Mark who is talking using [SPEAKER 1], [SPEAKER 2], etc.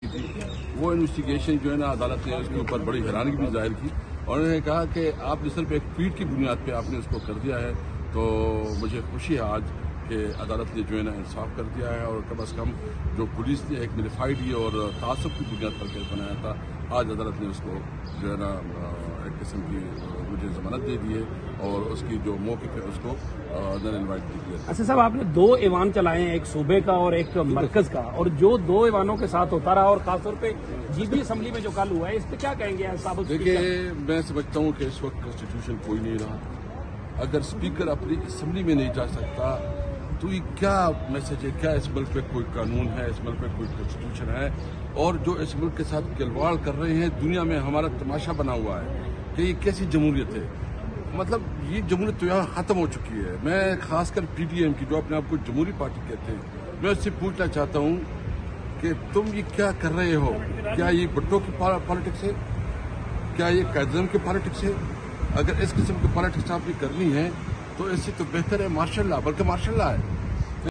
[SPEAKER 1] थी वो इन्वेस्टिगेशन जो है ना अदालत ने उसके ऊपर बड़ी हैरानगी भी जाहिर की और उन्होंने कहा कि आपने सिर्फ एक ट्वीट की बुनियाद पे आपने उसको कर दिया है। तो मुझे खुशी है आज कि अदालत ने जो है ना इंसाफ कर दिया है और कम अज़ कम जो पुलिस ने एक वेरीफाइड ये और तासुब की बुनियाद पर केस बनाया था, आज अदालत ने उसको जो है ना एक किस्म की मुझे जमानत दे दी है और उसकी जो मौक़िफ़ है उसको नन इनवाइट दी है।
[SPEAKER 2] अच्छा साहब, आपने 2 ऐवान चलाए हैं, एक सूबे का और एक मरकज का, और जो 2 ऐवानों के साथ होता रहा और खासतौर पे जीबी असम्बली में जो कल हुआ है इस पे क्या कहेंगे साबित?
[SPEAKER 1] देखिए, मैं समझता हूँ कि इस वक्त कॉन्स्टिट्यूशन कोई नहीं रहा। अगर स्पीकर अपनी असम्बली में नहीं जा सकता तो ये क्या मैसेज है? क्या इस मुल्क पे कोई कानून है? इस मुल्क पे कोई कॉन्स्टिट्यूशन है? और जो इस मुल्क के साथ खिलवाड़ कर रहे हैं, दुनिया में हमारा तमाशा बना हुआ है कि ये कैसी जमहूरियत है। मतलब ये जमहूरियत तो यहाँ ख़त्म हो चुकी है। मैं खासकर PDM की जो अपने आप को जमहूरी पार्टी कहते हैं, मैं उससे पूछना चाहता हूँ कि तुम ये क्या कर रहे हो? क्या ये भुट्टो की पॉलिटिक्स है? क्या ये कायदे की पॉलिटिक्स है? अगर इस किस्म की पॉलिटिक्स आपकी करनी है तो इससे तो बेहतर है मार्शल लॉ, बल्कि मार्शल लॉ है।